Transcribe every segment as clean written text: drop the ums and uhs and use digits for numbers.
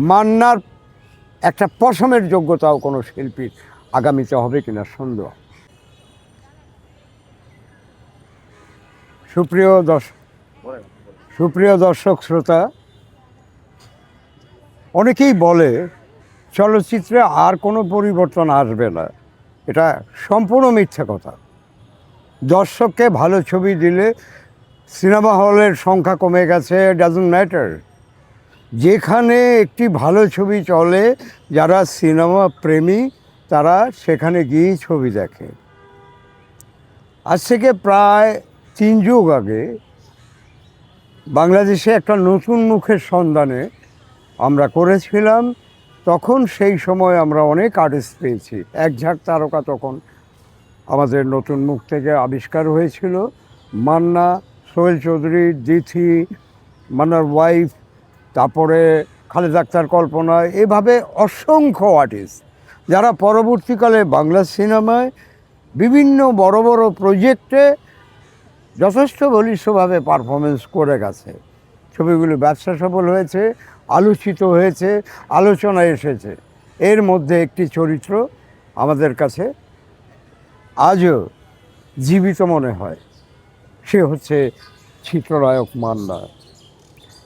মান্নার একটা পশমের যোগ্যতাও কোনো শিল্পীর আগামীতে হবে কিনা সন্দেহ। সুপ্রিয় দর্শক শ্রোতা, অনেকেই বলে চলচ্চিত্রে আর কোনো পরিবর্তন আসবে না। এটা সম্পূর্ণ মিথ্যা কথা। দর্শককে ভালো ছবি দিলে সিনেমা হলের সংখ্যা কমে গেছে, ডাজন্ট ম্যাটার। যেখানে একটি ভালো ছবি চলে, যারা সিনেমা প্রেমী তারা সেখানে গিয়েই ছবি দেখে। আজ থেকে প্রায় 3 যুগ আগে বাংলাদেশে একটা নতুন মুখের সন্ধানে আমরা করেছিলাম। তখন সেই সময় আমরা অনেক আর্টিস্ট পেয়েছি। এক ঝাঁক তারকা তখন আমাদের নতুন মুখ থেকে আবিষ্কার হয়েছিল। মান্না, সোহেল চৌধুরী, দিথি, মান্নার ওয়াইফ, তারপরে খালেদা আক্তার, কল্পনা, এভাবে অসংখ্য আর্টিস্ট যারা পরবর্তীকালে বাংলা সিনেমায় বিভিন্ন বড় বড় প্রজেক্টে যথেষ্ট বলিষ্ঠভাবে পারফরমেন্স করে গেছে। ছবিগুলো ব্যবসা সফল হয়েছে, আলোচিত হয়েছে, আলোচনায় এসেছে। এর মধ্যে একটি চরিত্র আমাদের কাছে আজও জীবিত মনে হয়, সে হচ্ছে চিত্রনায়ক মান্না।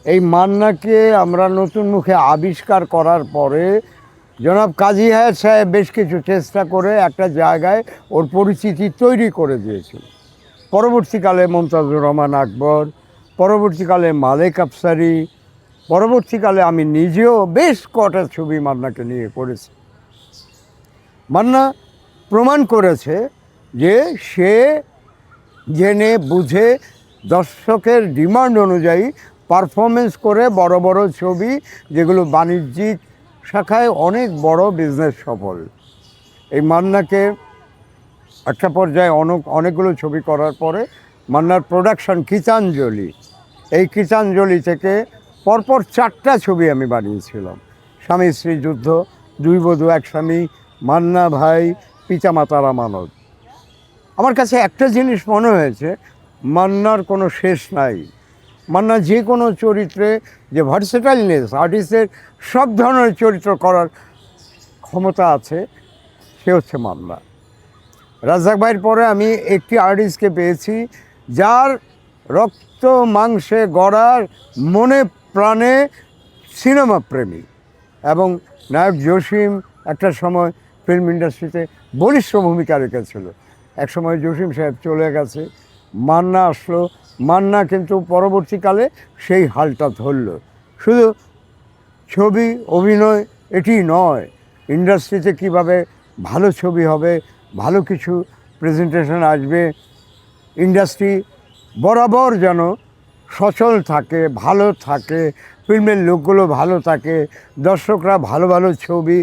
এই মান্নাকে আমরা নতুন মুখে আবিষ্কার করার পরে জনাব কাজী হায়াৎ সাহেব বেশ কিছু চেষ্টা করে একটা জায়গায় ওর পরিচিতি তৈরি করে দিয়েছিল। পরবর্তীকালে মমতাজুর রহমান আকবর, পরবর্তীকালে মালেক আফসারি, পরবর্তীকালে আমি নিজেও বেশ কটা ছবি মান্নাকে নিয়ে করেছি। মান্না প্রমাণ করেছে যে সে জেনে বুঝে দর্শকের ডিমান্ড অনুযায়ী পারফরমেন্স করে বড় বড় ছবি, যেগুলো বাণিজ্যিক শাখায় অনেক বড় বিজনেস সফল। এই মান্নাকে একটা পর্যায়ে অনেকগুলো ছবি করার পরে মান্নার প্রোডাকশন গীতাঞ্জলি, এই গীতাঞ্জলি থেকে পরপর 4টা ছবি আমি বানিয়েছিলাম। স্বামী স্ত্রী যুদ্ধ, 2 বধূ 1 স্বামী, মান্না ভাই, পিতামাতার আমানত। আমার কাছে একটা জিনিস মনে হয়েছে, মান্নার কোনো শেষ নাই। মান্না যে কোনো চরিত্রে যে ভার্সেটাইলনেস, আর্টিস্টের সব ধরনের চরিত্র করার ক্ষমতা আছে, সে হচ্ছে মান্না। রাজ্জাক ভাইয়ের পরে আমি একটি আর্টিস্টকে পেয়েছি যার রক্ত মাংসে গড়ার, মনে প্রাণে সিনেমা প্রেমী। এবং নায়ক জসিম একটা সময় ফিল্ম ইন্ডাস্ট্রিতে বলিষ্ঠ ভূমিকা রেখেছিল। এক সময় জসিম সাহেব চলে গেছে, মান্না আসলো। মান্না কিন্তু পরবর্তীকালে সেই হালটা ধরল। শুধু ছবি, অভিনয় এটি নয়, ইন্ডাস্ট্রিতে কীভাবে ভালো ছবি হবে, ভালো কিছু প্রেজেন্টেশন আসবে, ইন্ডাস্ট্রি বরাবর যেন সচল থাকে, ভালো থাকে, ফিল্মের লোকগুলো ভালো থাকে, দর্শকরা ভালো ভালো ছবি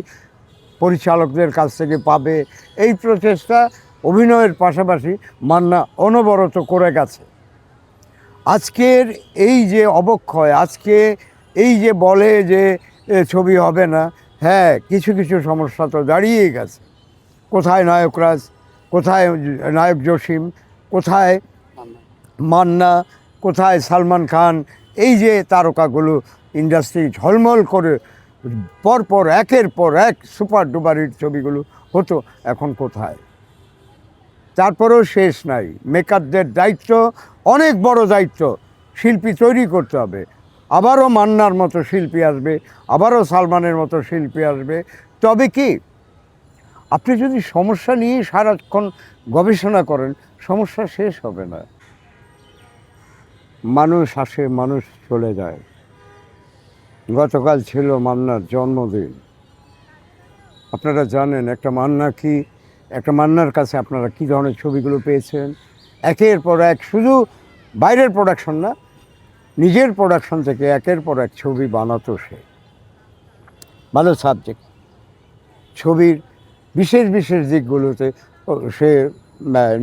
পরিচালকদের কাছ থেকে পাবে, এই প্রচেষ্টা অভিনয়ের পাশাপাশি মান্না অনবরত করে গেছে। আজকের এই যে অবক্ষয়, আজকে এই যে বলে যে ছবি হবে না, হ্যাঁ কিছু কিছু সমস্যা তো দাঁড়িয়ে গেছে। কোথায় নায়করাজ, কোথায় নায়ক জসিম, কোথায় মান্না, কোথায় সালমান খান, এই যে তারকাগুলো ইন্ডাস্ট্রি ঝলমল করে পরপর একের পর এক সুপার ডুপার হিট ছবিগুলো হতো, এখন কোথায়? তারপরেও শেষ নাই। মেকারদের দায়িত্ব, অনেক বড় দায়িত্ব। শিল্পী তৈরি করতে হবে, আবারও মান্নার মতো শিল্পী আসবে, আবারও সালমানের মতো শিল্পী আসবে। তবে কি, আপনি যদি সমস্যা নিয়ে সারাক্ষণ গবেষণা করেন, সমস্যা শেষ হবে না। মানুষ আসে, মানুষ চলে যায়। গতকাল ছিল মান্নার জন্মদিন। আপনারা জানেন একটা মান্না কি, একটা মান্নার কাছে আপনারা কী ধরনের ছবিগুলো পেয়েছেন। একের পর এক, শুধু বাইরের প্রোডাকশন না, নিজের প্রোডাকশন থেকে একের পর এক ছবি বানাতো সে। ভালো সাবজেক্ট, ছবির বিশেষ বিশেষ দিকগুলোতে সে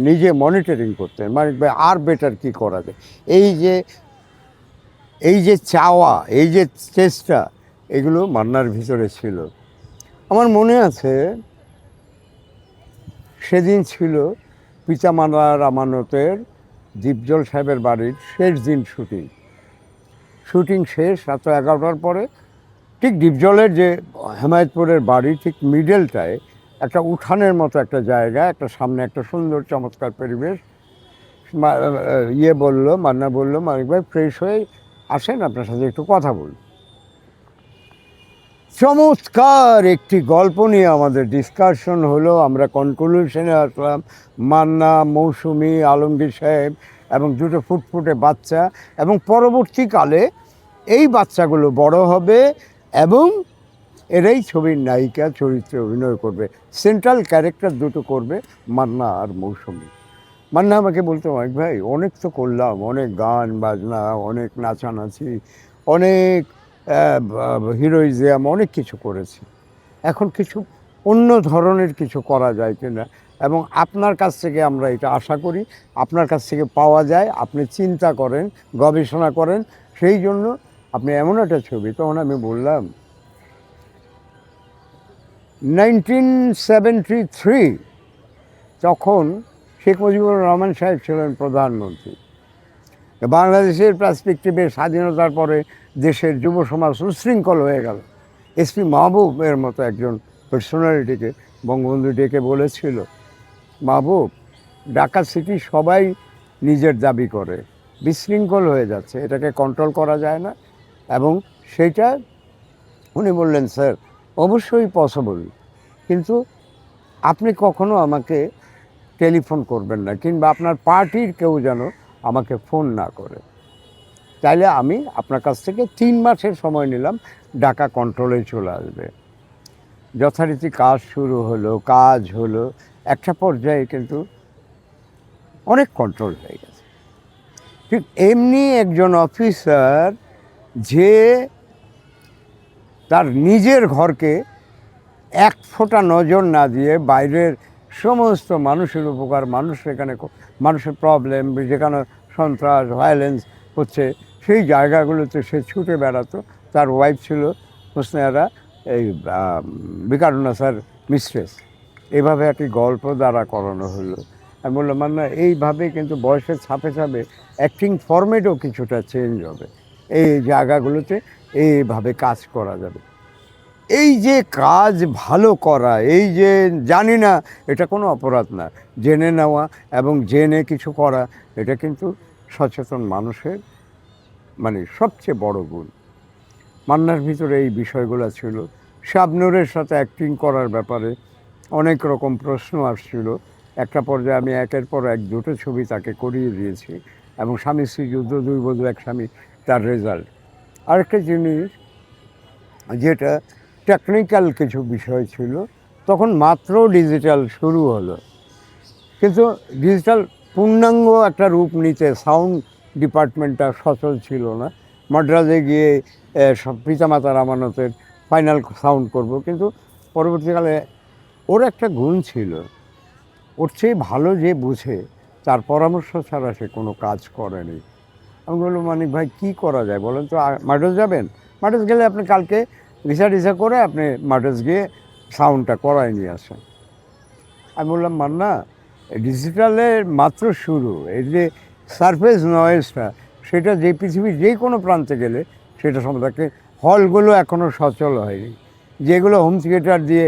নিজে মনিটরিং করতেন, মানে আর বেটার কী করা যায়। এই যে চাওয়া, এই যে চেষ্টা, এগুলো মান্নার ভিতরে ছিল। আমার মনে আছে সেদিন ছিল পিতামাতার আমানতের দীপজল সাহেবের বাড়ির শেষ দিন শুটিং শেষ রাত 11টার পরে ঠিক ডিপজলের যে হেমায়েতপুরের বাড়ি ঠিক মিডলটায় একটা উঠানের মতো একটা জায়গা, একটা সামনে একটা সুন্দর চমৎকার পরিবেশ। মান্না বললো, মানিক ভাই ফ্রেশ হয়ে আসেন, আপনার সাথে একটু কথা বলি। চমৎকার একটি গল্প নিয়ে আমাদের ডিসকাশন হলো, আমরা কনক্লুশনে আসলাম। মান্না, মৌসুমী, আলমগীর সাহেব এবং দুটো ফুটফুটে বাচ্চা, এবং পরবর্তীকালে এই বাচ্চাগুলো বড় হবে এবং এরাই ছবির নায়িকা চরিত্রে অভিনয় করবে। সেন্ট্রাল ক্যারেক্টার দুটো করবে মান্না আর মৌসুমী। মান্না আমাকে বলতো, মানিক ভাই অনেক তো করলাম, অনেক গান বাজনা, অনেক নাচানাচি, অনেক হিরোইজম, অনেক কিছু করেছি, এখন কিছু অন্য ধরনের কিছু করা যায় কিনা, এবং আপনার কাছ থেকে আমরা এটা আশা করি, আপনার কাছ থেকে পাওয়া যায়, আপনি চিন্তা করেন, গবেষণা করেন, সেই জন্য আপনি এমন একটা ছবি। তখন আমি বললাম 1973 তখন শেখ মুজিবুর রহমান সাহেব ছিলেন প্রধানমন্ত্রী। বাংলাদেশের পার্সপেক্টিভে স্বাধীনতার পরে দেশের যুব সমাজ উশৃঙ্খল হয়ে গেল। এসপি মাহবুবের মতো একজন পার্সোনালিটিকে বঙ্গবন্ধু ডেকে বলেছিল, মাহবুব, ঢাকা সিটি সবাই নিজের দাবি করে, বিশৃঙ্খল হয়ে যাচ্ছে, এটাকে কন্ট্রোল করা যায় না। এবং সেইটা উনি বললেন, স্যার অবশ্যই পসিবল, কিন্তু আপনি কখনো আমাকে টেলিফোন করবেন না, কিংবা আপনার পার্টির কেউ যেন আমাকে ফোন না করে। তাইলে আমি আপনার কাছ থেকে 3 মাসের সময় নিলাম, ঢাকা কন্ট্রোলে চলে আসবে। যথারীতি কাজ শুরু হলো, কাজ হলো, একটা পর্যায়ে কিন্তু অনেক কন্ট্রোল হয়ে গেছে। ঠিক এমনি একজন অফিসার যে তার নিজের ঘরকে এক ফোঁটা নজর না দিয়ে বাইরের সমস্ত মানুষের উপকার, মানুষের প্রবলেম, যেখানে সন্ত্রাস ভায়োলেন্স হচ্ছে সেই জায়গাগুলোতে সে ছুটে বেড়াতো। তার ওয়াইফ ছিল হোসনেয়ারা, এই বিকারুন্নাসার মিস্ট্রেস। এইভাবে একটি গল্প দ্বারা করানো হলো। আমি বললাম, মান্না, এইভাবে কিন্তু বয়সের ছাপে ছাপে অ্যাক্টিং ফরম্যাটও কিছুটা চেঞ্জ হবে, এই জায়গাগুলোতে এইভাবে কাজ করা যাবে। এই যে কাজ ভালো করা, এই যে জানি না, এটা কোনো অপরাধ না, জেনে নেওয়া এবং জেনে কিছু করা, এটা কিন্তু সচেতন মানুষের সবচেয়ে বড় গুণ। মান্নার ভিতরে এই বিষয়গুলো ছিল। শাবনূরের সাথে অ্যাক্টিং করার ব্যাপারে অনেক রকম প্রশ্ন আসছিল। একটা পর্যায়ে আমি একের পর এক দুটো ছবি তাকে করিয়ে দিয়েছি, এবং স্বামী স্ত্রী যুদ্ধ, 2 বধূ এক স্বামী, তার রেজাল্ট। আরেকটা জিনিস, যেটা টেকনিক্যাল কিছু বিষয় ছিল, তখন মাত্র ডিজিটাল শুরু হলো, কিন্তু ডিজিটাল পূর্ণাঙ্গ একটা রূপ নিতে সাউন্ড ডিপার্টমেন্টটা সচল ছিল না। মাদ্রাজে গিয়ে সব পিতামাতার আমানতের ফাইনাল সাউন্ড করব, কিন্তু পরবর্তীকালে ওর একটা গুণ ছিল, ওর চেয়ে ভালো যে বুঝে তার পরামর্শ ছাড়া সে কোনো কাজ করেনি। আমি বললাম, মানিক ভাই কী করা যায় বলেন তো, মাদ্রাজ যাবেন, মাদ্রাজ গেলে আপনি কালকে রিসা করে আপনি মাদ্রাজ গিয়ে সাউন্ডটা করাই নিয়ে আসেন। আমি বললাম, মান্না, ডিজিটালের মাত্র শুরু, এই যে সারফেস নয়েজটা, সেটা যে পৃথিবীর যে কোনো প্রান্তে গেলে সেটা সম্পর্কে, হলগুলো এখনও সচল হয়নি, যেগুলো হোম থিয়েটার দিয়ে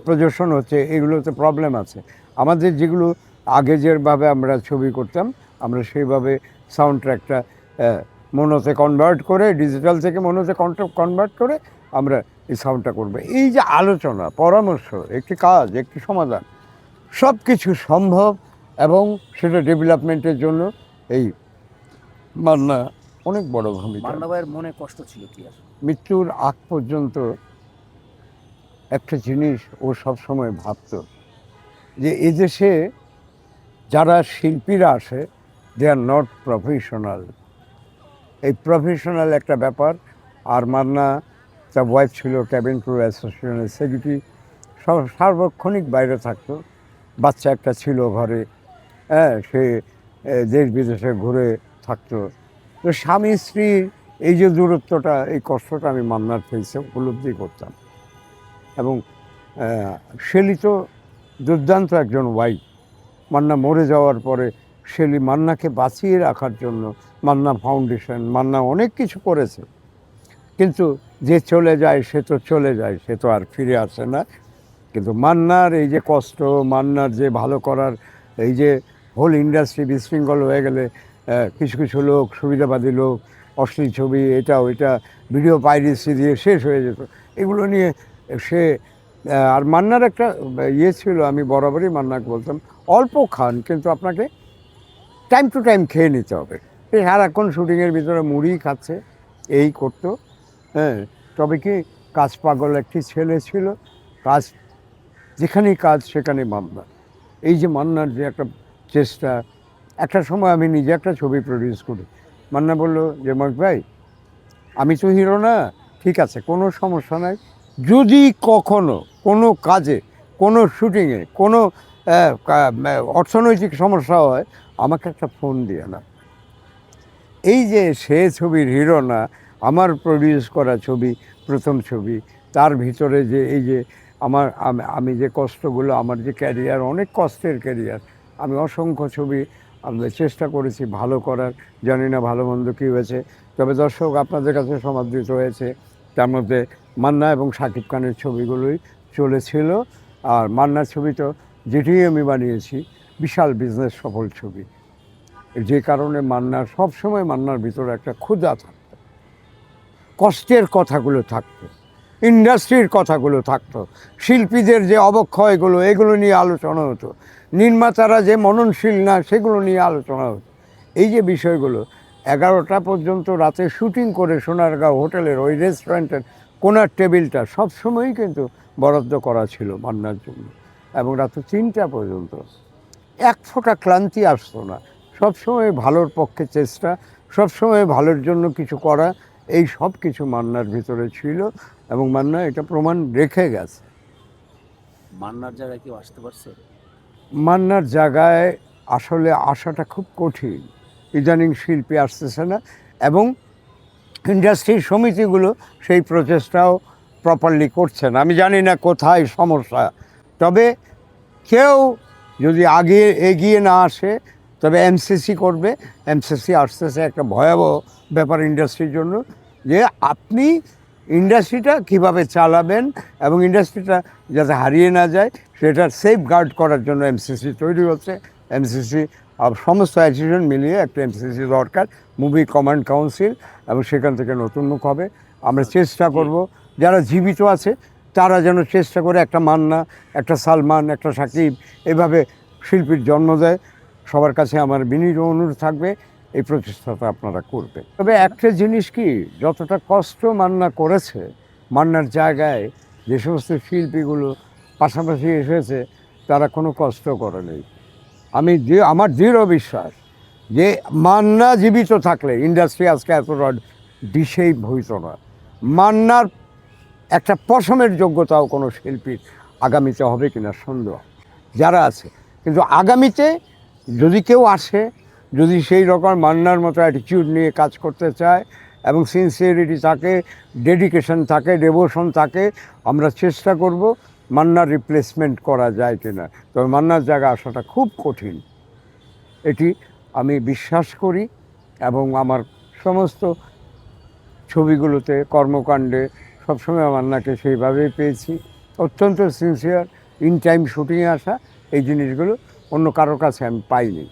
প্রদর্শন হচ্ছে, এগুলোতে প্রবলেম আছে। আমাদের যেগুলো আগে যেভাবে আমরা ছবি করতাম, আমরা সেইভাবে সাউন্ড ট্র্যাকটা মনোতে কনভার্ট করে, ডিজিটাল থেকে মনোতে কনভার্ট করে আমরা এই সাউন্ডটা করবো। এই যে আলোচনা, পরামর্শ, একটি কাজ, একটি সমাধান, সব কিছু সম্ভব, এবং সেটা ডেভেলপমেন্টের জন্য এই মান্না অনেক বড় ভূমিকা। মান্না ভাইয়ের মনে কষ্ট ছিল কি আর? মৃত্যুর আগ পর্যন্ত একটা জিনিস ও সবসময় ভাবত, যে এদেশে যারা শিল্পীরা আসে, দে আর নট প্রফেশনাল। এই প্রফেশনাল একটা ব্যাপার। আর মান্না, তার ওয়াইফ ছিল ক্যাবিন ক্রু অ্যাসোসিয়েশনের সেক্রেটারি, সার্বক্ষণিক বাইরে থাকতো, বাচ্চা একটা ছিল ঘরে, সে দেশ বিদেশে ঘুরে থাকতো। তো স্বামী স্ত্রীর এই যে দূরত্বটা, এই কষ্টটা আমি মান্নার ফেসে উপলব্ধি করতাম। এবং শেলি তো দুর্দান্ত একজন ওয়াইফ। মান্না মরে যাওয়ার পরে শেলি মান্নাকে বাঁচিয়ে রাখার জন্য মান্না ফাউন্ডেশন, মান্না অনেক কিছু করেছে, কিন্তু যে চলে যায় সে তো চলে যায়, সে তো আর ফিরে আসে না। কিন্তু মান্নার এই যে কষ্ট, মান্নার যে ভালো করার, এই যে হোল ইন্ডাস্ট্রি বিশৃঙ্খল হয়ে গেলে কিছু কিছু লোক, সুবিধাবাদী লোক, অশ্লীল ছবি, এটা ওইটা, ভিডিও পাইরেসি দিয়ে শেষ হয়ে যেত, এগুলো নিয়ে সে আর মান্নার একটা ইয়ে ছিল, আমি বরাবরই মান্নাকে বলতাম, অল্প খান কিন্তু আপনাকে টাইম টু টাইম খেয়ে নিতে হবে। সে সারাক্ষণ শুটিংয়ের ভিতরে মুড়ি খাচ্ছে, এই করতো। হ্যাঁ, তবে কি কাজ পাগল একটি ছেলে ছিল, কাজ যেখানেই কাজ সেখানে মান্না। এই যে মান্নার যে একটা চেষ্টা, একটা সময় আমি নিজে একটা ছবি প্রডিউস করি, মান্না বলল যে মহেশ ভাই, আমি তো হিরো না, ঠিক আছে কোনো সমস্যা নাই, যদি কখনো কোনো কাজে, কোনো শুটিংয়ে, কোনো অর্থনৈতিক সমস্যা হয় আমাকে একটা ফোন দিয়ে না। এই যে সে ছবির হিরো না, আমার প্রডিউস করা ছবি, প্রথম ছবি, তার ভিতরে যে এই যে আমি যে কষ্টগুলো, আমার যে ক্যারিয়ার, অনেক কষ্টের ক্যারিয়ার, আমি অসংখ্য ছবি আমি চেষ্টা করেছি ভালো করার, জানি না ভালো মন্দ কী হয়েছে, তবে দর্শক আপনাদের কাছে সমাদৃত হয়েছে। তার মধ্যে মান্না এবং শাকিব খানের ছবিগুলোই চলেছিল। আর মান্নার ছবি তো যেটি আমি বানিয়েছি বিশাল বিজনেস সফল ছবি, যে কারণে মান্নার সবসময়, মান্নার ভিতরে একটা ক্ষুধা থাকতো, কষ্টের কথাগুলো থাকতো, ইন্ডাস্ট্রির কথাগুলো থাকতো, শিল্পীদের যে অবক্ষয়গুলো, এগুলো নিয়ে আলোচনা হতো, নির্মাতারা যে মননশীল না সেগুলো নিয়ে আলোচনা হতো। এই যে বিষয়গুলো 11টা পর্যন্ত রাতে শুটিং করে সোনারগাঁও হোটেলের ওই রেস্টুরেন্টের কোনার টেবিলটা সবসময়ই কিন্তু বরাদ্দ করা ছিল মান্নার জন্য, এবং রাত 3টা পর্যন্ত এক ফোঁটা ক্লান্তি আসতো না। সবসময় ভালোর পক্ষে চেষ্টা, সবসময় ভালোর জন্য কিছু করা, এই সব কিছু মান্নার ভিতরে ছিল, এবং মান্না এটা প্রমাণ রেখে গেছে। মান্নার জায়গায় কেউ আসতে পারছে? মান্নার জায়গায় আসলে আসাটা খুব কঠিন, ইদানিং শিল্পী আসতেছে না, এবং ইন্ডাস্ট্রির সমিতিগুলো সেই প্রচেষ্টাও প্রপারলি করছে না। আমি জানি না কোথায় সমস্যা, তবে কেউ যদি আগে এগিয়ে না আসে, তবে এমসিসি করবে। এমসিসি আসতেছে একটা ভয়াবহ ব্যাপার ইন্ডাস্ট্রির জন্য, যে আপনি ইন্ডাস্ট্রিটা কিভাবে চালাবেন এবং ইন্ডাস্ট্রিটা যাতে হারিয়ে না যায় সেটা সেফ গার্ড করার জন্য এমসিসি তৈরি হচ্ছে। এমসিসি সমস্ত অ্যাসোসিয়েশন মিলিয়ে একটা এমসিসি দরকার, মুভি কমান্ড কাউন্সিল, এবং সেখান থেকে নতুন মুখ হবে। আমরা চেষ্টা করব যারা জীবিত আছে তারা যেন চেষ্টা করে একটা মান্না, একটা সালমান, একটা সাকিব, এভাবে শিল্পীর জন্ম দেয়। সবার কাছে আমার বিনীত অনুরোধ থাকবে এই প্রচেষ্টাটা আপনারা করবে। তবে একটা জিনিস কি, যতটা কষ্ট মান্না করেছে, মান্নার জায়গায় যে সমস্ত শিল্পীগুলো পাশাপাশি এসেছে তারা কোনো কষ্ট করে নেই। আমার দৃঢ় বিশ্বাস যে মান্না জীবিত থাকলে ইন্ডাস্ট্রি আজকে এতটা ডিশেপ হইত না। মান্নার একটা পশমের যোগ্যতাও কোনো শিল্পীর আগামীতে হবে কিনা সন্দেহ যারা আছে, কিন্তু আগামীতে যদি কেউ আসে, যদি সেই রকম মান্নার মতো অ্যাটিটিউড নিয়ে কাজ করতে চায় এবং সিনসিয়ারিটি থাকে, ডেডিকেশন থাকে, ডেভোশন থাকে, আমরা চেষ্টা করব মান্নার রিপ্লেসমেন্ট করা যায় কিনা। তবে মান্নার জায়গা আসাটা খুব কঠিন, এটি আমি বিশ্বাস করি, এবং আমার সমস্ত ছবিগুলোতে, কর্মকাণ্ডে সবসময় মান্নাকে সেইভাবেই পেয়েছি। অত্যন্ত সিনসিয়ার, ইন টাইম শুটিংয়ে আসা, এই জিনিসগুলো অন্য কারোর কাছে আমি পাইনি।